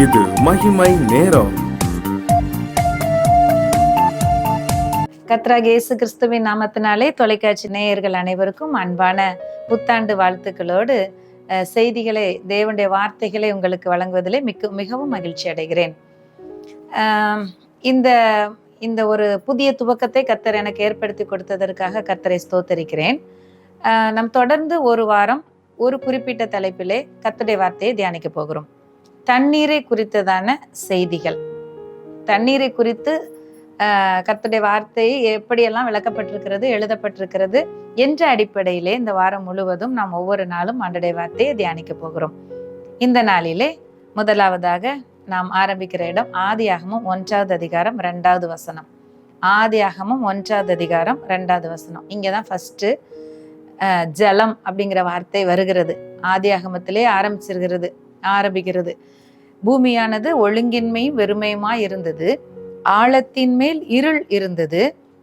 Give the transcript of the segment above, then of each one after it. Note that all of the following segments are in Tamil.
இது மகிமை நேரம். கர்த்தராகிய இயேசு கிறிஸ்துவின் நாமத்தினாலே தொலைக்காட்சி நேயர்கள் அனைவருக்கும் அன்பான புத்தாண்டு வாழ்த்துக்களோடு செய்திகளை, தேவனுடைய வார்த்தைகளை உங்களுக்கு வழங்குவதிலே மிகவும் மகிழ்ச்சி அடைகிறேன். இந்த ஒரு புதிய துவக்கத்தை கர்த்தர் எனக்கு ஏற்படுத்தி கொடுத்ததற்காக கர்த்தரை ஸ்தோத்தரிக்கிறேன். நம் தொடர்ந்து ஒரு வாரம் ஒரு குறிப்பிட்ட தலைப்பிலே கர்த்தருடைய வார்த்தையை தியானிக்க போகிறோம். தண்ணீரை குறித்ததான செய்திகள், தண்ணீரை குறித்து கர்த்தருடைய வார்த்தை எப்படியெல்லாம் விளக்கப்பட்டிருக்கிறது, எழுதப்பட்டிருக்கிறது என்ற அடிப்படையிலே இந்த வாரம் முழுவதும் நாம் ஒவ்வொரு நாளும் ஆண்டவருடைய வார்த்தையை தியானிக்க போகிறோம். இந்த நாளிலே முதலாவதாக நாம் ஆரம்பிக்கிற இடம் ஆதியாகமம் 1வது அதிகாரம் 2வது வசனம். ஆதியாகமம் 1வது அதிகாரம் 2வது வசனம். இங்கதான் ஃபர்ஸ்ட் ஜலம் அப்படிங்கிற வார்த்தை வருகிறது. ஆதியாகமத்திலே ஆரம்பிக்கிறது. பூமியானது ஒழுங்கின்மையும் வெறுமையுமாய் இருந்தது, ஆழத்தின் மேல் இருள் இருந்தது,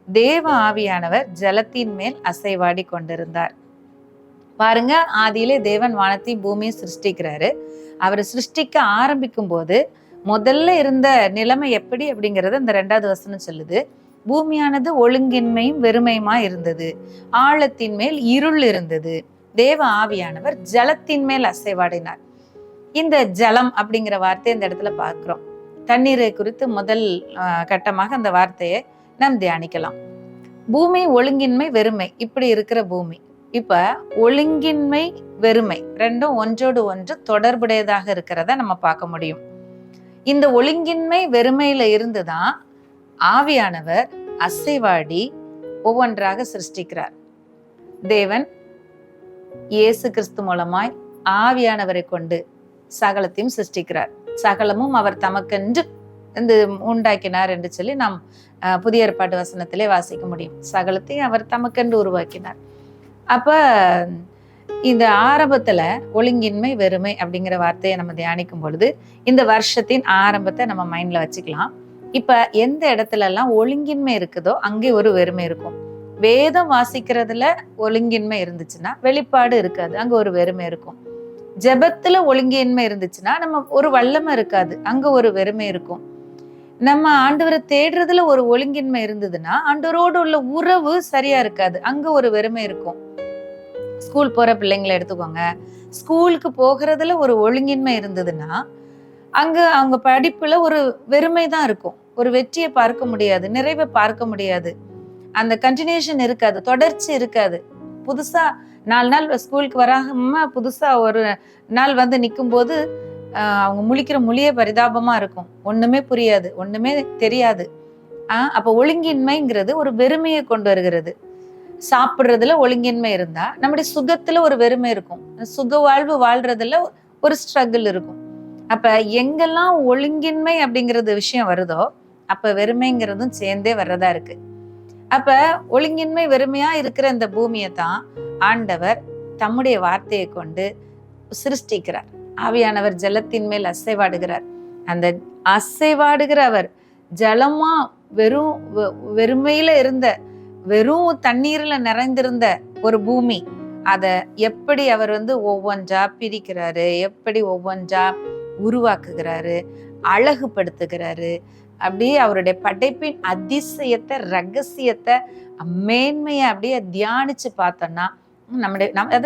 தேவ ஆவியானவர் ஜலத்தின் மேல் அசைவாடி கொண்டிருந்தார். பாருங்க, ஆதியிலே தேவன் வானத்தையும் பூமியும் சிருஷ்டிக்கிறாரு. அவர் சிருஷ்டிக்க ஆரம்பிக்கும் போது முதல்ல இருந்த நிலைமை எப்படி அப்படிங்கறது இந்த 2வது வசனம் சொல்லுது. பூமியானது ஒழுங்கின்மையும் வெறுமையுமா இருந்தது, ஆழத்தின் மேல் இருள் இருந்தது, தேவ ஆவியானவர் ஜலத்தின் மேல் அசைவாடினார். இந்த ஜலம் அப்படிங்கிற வார்த்தையை இந்த இடத்துல பார்க்கிறோம். தண்ணீரை குறித்து முதல் கட்டமாக அந்த வார்த்தையை நாம் தியானிக்கலாம். பூமி ஒழுங்கின்மை வெறுமை இப்படி இருக்கிற பூமி. இப்ப ஒழுங்கின்மை வெறுமை ரெண்டும் ஒன்றோடு ஒன்று தொடர்புடையதாக இருக்கிறத நம்ம பார்க்க முடியும். இந்த ஒழுங்கின்மை வெறுமையில இருந்துதான் ஆவியானவர் அசைவாடி ஒவ்வொன்றாக சிருஷ்டிக்கிறார். தேவன் இயேசு கிறிஸ்து மூலமாய் ஆவியானவரை கொண்டு சகலத்தையும் சிருஷ்டிக்கிறார். சகலமும் அவர் தமக்கென்று உண்டாக்கினார் என்று சொல்லி நாம் புதிய ஏற்பாட்டு வசனத்திலே வாசிக்க முடியும். சகலத்தையும் அவர் தமக்கென்று உருவாக்கினார். அப்ப இந்த ஆரம்பத்துல ஒழுங்கின்மை வெறுமை அப்படிங்கிற வார்த்தையை நம்ம தியானிக்கும் பொழுது இந்த வருஷத்தின் ஆரம்பத்தை நம்ம மைண்ட்ல வச்சுக்கலாம். இப்ப எந்த இடத்துல எல்லாம் ஒழுங்கின்மை இருக்குதோ அங்கே ஒரு வெறுமை இருக்கும். வேதம் வாசிக்கிறதுல ஒழுங்கின்மை இருந்துச்சுன்னா வெளிப்பாடு இருக்காது, அங்க ஒரு வெறுமை இருக்கும். ஜெபத்துல ஒழுங்கின்மை இருந்துச்சுன்னா நம்ம ஒரு வல்லமை இருக்காது, அங்க ஒரு வெறுமை இருக்கும். நம்ம ஆண்டவரை தேடுறதுல ஒரு ஒழுங்கின்மை இருந்ததுன்னா ஆண்டவரோடு உள்ள உறவு சரியா இருக்காது, அங்க ஒரு வெறுமை இருக்கும். ஸ்கூல் போற பிள்ளைங்களை எடுத்துக்கோங்க. ஸ்கூலுக்கு போகிறதுல ஒரு ஒழுங்கின்மை இருந்ததுன்னா அங்க அவங்க படிப்புல ஒரு வெறுமை தான் இருக்கும். ஒரு வெற்றியை பார்க்க முடியாது, நிறைவை பார்க்க முடியாது, அந்த கண்டினியூஷன் இருக்காது, தொடர்ச்சி இருக்காது. புதுசா 4 நாள் ஸ்கூலுக்கு வராம புதுசா ஒரு நாள் வந்து நிற்கும் போது அவங்க முழிக்கிற மொழியே பரிதாபமா இருக்கும். ஒண்ணுமே புரியாது, ஒண்ணுமே தெரியாது. அப்ப ஒழுங்கின்மைங்கிறது ஒரு வெறுமையை கொண்டு வருகிறது. சாப்பிடுறதுல ஒழுங்கின்மை இருந்தா நம்முடைய சுகத்துல ஒரு வெறுமை இருக்கும், சுக வாழ்வு வாழ்றதுல ஒரு ஸ்ட்ரகிள் இருக்கும். அப்ப எங்கெல்லாம் ஒழுங்கின்மை அப்படிங்கிறது விஷயம் வருதோ அப்ப வெறுமைங்கிறதும் சேர்ந்தே வர்றதா இருக்கு. அப்ப ஒழுங்கின்மை வெறுமையா இருக்கிற இந்த பூமியை தான் ஆண்டவர் தம்முடைய வார்த்தையை கொண்டு சிருஷ்டிக்கிறார். ஆவியானவர் ஜலத்தின் மேல் அசைவாடுகிறார். அந்த அசைவாடுகிற அவர் ஜலமா வெறுமையில இருந்த, வெறும் தண்ணீர்ல நிறைந்திருந்த ஒரு பூமி, அத எப்படி அவர் ஒவ்வொன்றா பிரிக்கிறாரு, எப்படி ஒவ்வொன்றா உருவாக்குகிறாரு, அழகுபடுத்துகிறாரு. அப்படியே அவருடைய படைப்பின் அதிசயத்தை, ரகசியத்தை, மேன்மையை அப்படியே தியானிச்சு பார்த்தோம்னா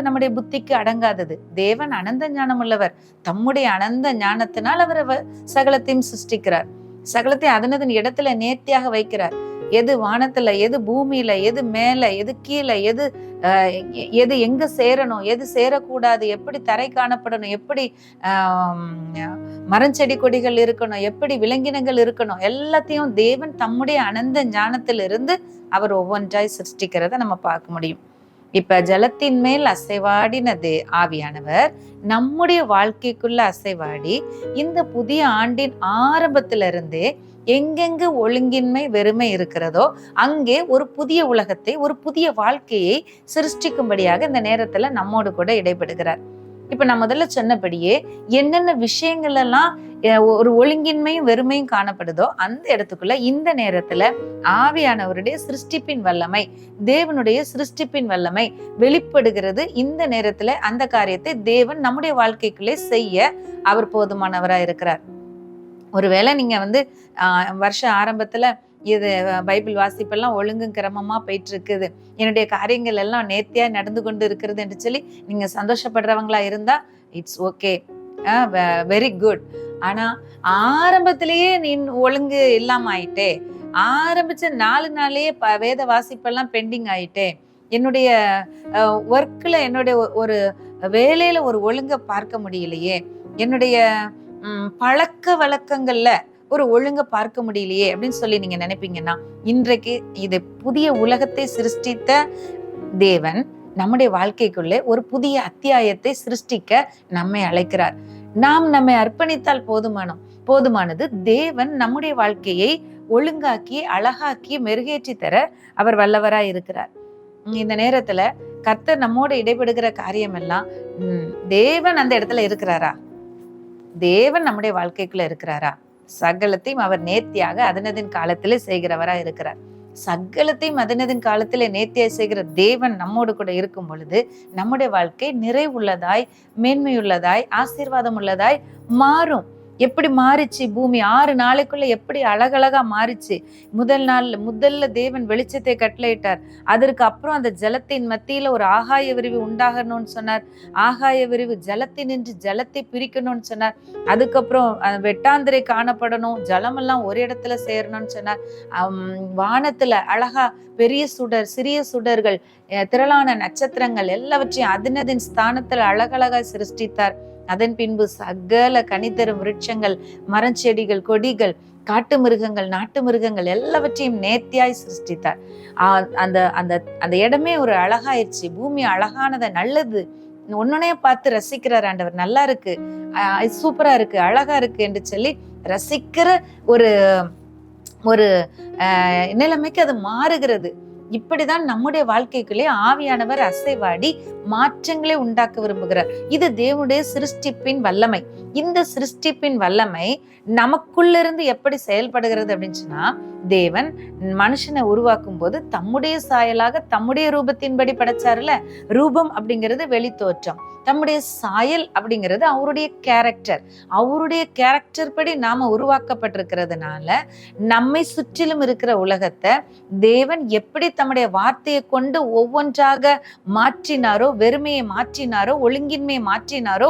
நம்முடைய புத்திக்கு அடங்காதது. தேவன் அனந்த ஞானம் உள்ளவர். தம்முடைய அனந்த ஞானத்தினால் அவர் சகலத்தையும் சிருஷ்டிக்கிறார். சகலத்தையும் அதனதன் இடத்துல நேர்த்தியாக வைக்கிறார். எது வானத்துல, எது பூமியில, எது மேல, எது கீழே, எது எங்க சேரணும், எது சேரக்கூடாது, எப்படி தரை காணப்படணும், எப்படி மரஞ்செடி கொடிகள் இருக்கணும், எப்படி விலங்கினங்கள் இருக்கணும், எல்லாத்தையும் தேவன் தம்முடைய அனந்த ஞானத்திலிருந்து அவர் ஒவ்வொன்றாய் சிருஷ்டிக்கிறத நம்ம பார்க்க முடியும். இப்ப ஜலத்தின் மேல் அசைவாடினது ஆவியானவர் நம்முடைய வாழ்க்கைக்குள்ள அசைவாடி இந்த புதிய ஆண்டின் ஆரம்பத்தில இருந்தே எங்கெங்க ஒழுங்கின்மை வெறுமை இருக்கிறதோ அங்கே ஒரு புதிய உலகத்தை, ஒரு புதிய வாழ்க்கையை சிருஷ்டிக்கும்படியாக இந்த நேரத்துல நம்மோடு கூட இடைபடுகிறார். இப்ப நான் முதல்ல சொன்னபடியே என்னென்ன விஷயங்கள் எல்லாம் ஒரு ஒழுங்கின்மையும் வெறுமையும் காணப்படுதோ அந்த இடத்துக்குள்ள இந்த நேரத்துல ஆவியானவருடைய சிருஷ்டிப்பின் வல்லமை, தேவனுடைய சிருஷ்டிப்பின் வல்லமை வெளிப்படுகிறது. இந்த நேரத்துல அந்த காரியத்தை தேவன் நம்முடைய வாழ்க்கைக்குள்ளே செய்ய அவர் போதுமானவரா இருக்கிறார். ஒருவேளை நீங்க வந்து வருஷ ஆரம்பத்துல இது பைபிள் வாசிப்பெல்லாம் ஒழுங்கும் கிரமமா போயிட்டு இருக்குது, என்னுடைய காரியங்கள் எல்லாம் நேர்த்தியா நடந்து கொண்டு இருக்கிறது என்று சொல்லி நீங்க சந்தோஷப்படுறவங்களா இருந்தா இட்ஸ் ஓகே, வெரி குட். ஆனா ஆரம்பத்திலேயே நீ ஒழுங்கு இல்லாம ஆயிட்டே, ஆரம்பிச்ச 4 நாள்லயே வேத வாசிப்பெல்லாம் பெண்டிங் ஆயிட்டே, என்னுடைய ஒர்க்ல என்னுடைய ஒரு வேலையில ஒரு ஒழுங்க பார்க்க முடியலையே, என்னுடைய பழக்க வழக்கங்கள்ல ஒரு ஒழுங்க பார்க்க முடியலையே அப்படின்னு சொல்லி நீங்க நினைப்பீங்கன்னா, இன்றைக்கு இது புதிய உலகத்தை சிருஷ்டித்த தேவன் நம்முடைய வாழ்க்கைக்குள்ளே ஒரு புதிய அத்தியாயத்தை சிருஷ்டிக்க நம்மை அழைக்கிறார். நாம் நம்மை அர்ப்பணித்தால் போதுமானது. தேவன் நம்முடைய வாழ்க்கையை ஒழுங்காக்கி அழகாக்கி மெருகேற்றி தர அவர் வல்லவராய் இருக்கிறார். இந்த நேரத்துல கர்த்தர் நம்மோட இடைபடுகிற காரியம் எல்லாம் தேவன் அந்த இடத்துல இருக்கிறாரா? தேவன் நம்முடைய வாழ்க்கைக்குள்ள இருக்கிறாரா? சகலத்தையும் அவர் நேர்த்தியாக அதனதின் காலத்திலே செய்கிறவரா இருக்கிறார். சகலத்தையும் அதனதின் காலத்திலே நேர்த்தியாக செய்கிற தேவன் நம்மோடு கூட இருக்கும் பொழுது நம்முடைய வாழ்க்கை நிறைவுள்ளதாய், மேன்மையுள்ளதாய், ஆசீர்வாதம் உள்ளதாய் மாறும். எப்படி மாறிச்சு பூமி 6 நாளைக்குள்ள எப்படி அழகழகா மாறிச்சு. முதல்ல தேவன் வெளிச்சத்தை கட்டளையிட்டார். அதற்கு அப்புறம் அந்த ஜலத்தின் மத்தியில ஒரு ஆகாய விரிவு உண்டாகணும்னு சொன்னார். ஆகாய விரிவு ஜலத்தினின்று ஜலத்தை பிரிக்கணும்னு சொன்னார். அதுக்கப்புறம் வெட்டாந்திரை காணப்படணும், ஜலமெல்லாம் ஒரு இடத்துல சேரணும்னு சொன்னார். வானத்துல அழகா பெரிய சுடர், சிறிய சுடர்கள், திரளான நட்சத்திரங்கள் எல்லாவற்றையும் அதனதின் ஸ்தானத்துல அழகழகா சிருஷ்டித்தார். அதன் பின்பு சகல கனிதரும் விருட்சங்கள், மரச்செடிகள், கொடிகள், காட்டு மிருகங்கள், நாட்டு மிருகங்கள் எல்லாவற்றையும் நேர்த்தியாய் சிருஷ்டித்தார். அந்த அந்த அந்த இடமே ஒரு அழகாயிருச்சு. பூமி அழகானத, நல்லது ஒன்னொன்னே பார்த்து ரசிக்கிறார் ஆண்டவர். நல்லா இருக்கு, சூப்பரா இருக்கு, அழகா இருக்கு என்று சொல்லி ரசிக்கிற ஒரு ஒரு நிலைமைக்கு அது மாறுகிறது. இப்படிதான் நம்முடைய வாழ்க்கைக்குள்ளே ஆவியானவர் அசைவாடி மாற்றங்களை உண்டாக்க விரும்புகிறார். இது தேவனுடைய சிருஷ்டிப்பின் வல்லமை. இந்த சிருஷ்டிப்பின் வல்லமை நமக்குள்ள இருந்து எப்படி செயல்படுகிறது அப்படின்னு சொன்னா, தேவன் மனுஷனை உருவாக்கும் போது தம்முடைய சாயலாக தம்முடைய ரூபத்தின்படி படைச்சாருல. ரூபம் அப்படிங்கிறது வெளி தோற்றம், தம்முடைய சாயல் அப்படிங்கிறது அவருடைய கேரக்டர். அவருடைய கேரக்டர் படி நாம உருவாக்கப்பட்டிருக்கிறதுனால நம்மை சுற்றிலும் இருக்கிற உலகத்தை தேவன் எப்படி தம்முடைய வார்த்தையை கொண்டு ஒவ்வொன்றாக மாற்றினாரோ, வெறுமையை மாற்றினாரோ, ஒழுங்கின்மையை மாற்றினாரோ,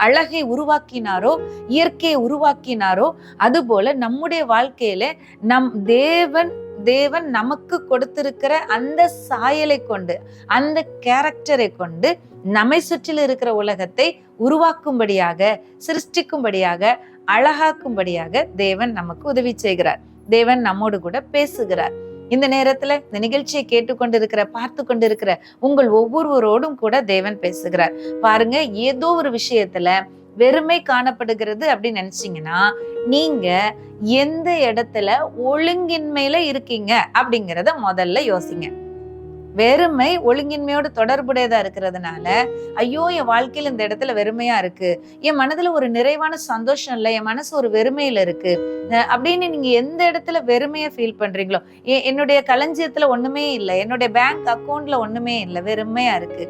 அழகை உருவாக்கினாரோ, இயற்கையை உருவாக்கினாரோ, அதுபோல நம்முடைய வாழ்க்கையில தேவன் நமக்கு கொடுத்திருக்கிற அந்த சாயலை கொண்டு, அந்த கேரக்டரை கொண்டு நம்மை சுற்றில் இருக்கிற உலகத்தை உருவாக்கும்படியாக, சிருஷ்டிக்கும்படியாக, அழகாக்கும்படியாக தேவன் நமக்கு உதவி செய்கிறார். தேவன் நம்மோடு கூட பேசுகிறார். இந்த நேரத்துல இந்த நிகழ்ச்சியை கேட்டுக்கொண்டிருக்கிற, பார்த்து கொண்டிருக்கிற உங்கள் ஒவ்வொருவரோடும் கூட தேவன் பேசுகிறார். பாருங்க, ஏதோ ஒரு விஷயத்துல வெறுமை காணப்படுகிறது அப்படின்னு நினைச்சீங்கன்னா, நீங்க எந்த இடத்துல ஒழுங்கின்மையில இருக்கீங்க அப்படிங்கிறத முதல்ல யோசிங்க. வெறுமை ஒழுங்கின்மையோடு தொடர்புடையதா இருக்கிறதுனால, ஐயோ என் வாழ்க்கையில இந்த இடத்துல வெறுமையா இருக்கு, என் மனதுல ஒரு நிறைவான சந்தோஷம் இல்லை, என் மனசு ஒரு வெறுமையில இருக்கு அப்படின்னு நீங்க எந்த இடத்துல வெறுமையா ஃபீல் பண்றீங்களோ, என்னுடைய களஞ்சியத்துல ஒண்ணுமே இல்லை, என்னுடைய பேங்க் அக்கௌண்ட்ல ஒண்ணுமே இல்லை, வெறுமையா இருக்கு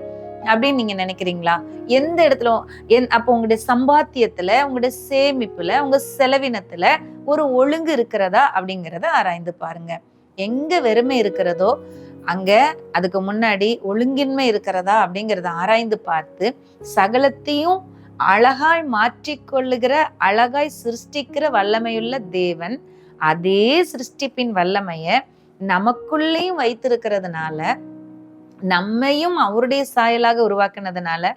அப்படின்னு நீங்க நினைக்கிறீங்களா? எந்த இடத்துல அப்போ உங்களுடைய சம்பாத்தியத்துல, உங்களுடைய சேமிப்புல, உங்க செலவினத்துல ஒரு ஒழுங்கு இருக்கிறதா அப்படிங்கிறத ஆராய்ந்து பாருங்க. எங்க வெறுமை இருக்கிறதோ அங்க அதுக்கு முன்னாடி ஒழுங்கின்மை இருக்கிறதா அப்படிங்கிறத ஆராய்ந்து பார்த்து, சகலத்தையும் அழகாய் மாற்றிக்கொள்ளுகிற, அழகாய் சிருஷ்டிக்கிற வல்லமையுள்ள தேவன் அதே சிருஷ்டிப்பின் வல்லமைய நமக்குள்ளேயும் வைத்திருக்கிறதுனால, நம்மையும் அவருடைய சாயலாக உருவாக்குனதுனால,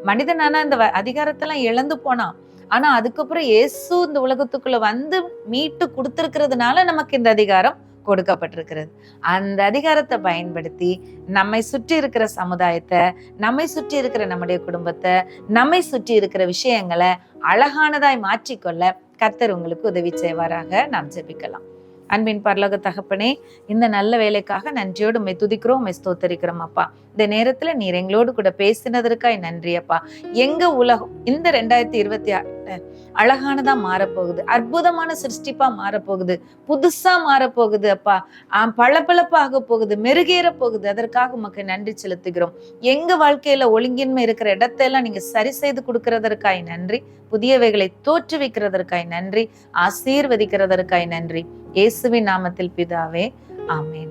மனிதனான இந்த அதிகாரத்தெல்லாம் இழந்து போனான். ஆனா அதுக்கப்புறம் இயேசு இந்த உலகத்துக்குள்ள வந்து மீட்டு கொடுத்திருக்கிறதுனால நமக்கு இந்த அதிகாரம் கொடுக்கப்பட்டிருக்கிறது. அந்த அதிகாரத்தை பயன்படுத்தி நம்மை சுற்றி இருக்கிற சமுதாயத்தை, நம்மை சுற்றி இருக்கிற நம்முடைய குடும்பத்தை, நம்மை சுற்றி இருக்கிற விஷயங்களை அழகானதாய் மாற்றிக்கொள்ள கர்த்தர் உங்களுக்கு உதவி செய்வாராக. நாம் ஜெபிக்கலாம். அன்பின் பரலோக தகப்பனே, இந்த நல்ல வேலைக்காக நன்றியோடு உம்மை துதிக்கிறோம், உம்மை ஸ்தோத்தரிக்கிறோம் அப்பா. இந்த நேரத்துல நீர் எங்களோடு கூட பேசினதற்காய் நன்றி அப்பா. எங்க உலகம் இந்த 2026 அழகானதா மாறப்போகுது, அற்புதமான சிருஷ்டிப்பா மாறப்போகுது, புதுசா மாறப்போகுது அப்பா. பளபளப்பாக போகுது, மெருகேற போகுது. அதற்காக உமக்கு நன்றி செலுத்துகிறோம். எங்க வாழ்க்கையில ஒழுங்கின்மை இருக்கிற இடத்தையெல்லாம் நீங்க சரி செய்து கொடுக்கிறதற்காய் நன்றி. புதியவைகளை தோற்றுவிக்கிறதற்காய் நன்றி. ஆசீர்வதிக்கிறதற்காய் நன்றி. இயேசுவின் நாமத்தில் பிதாவே, ஆமென்.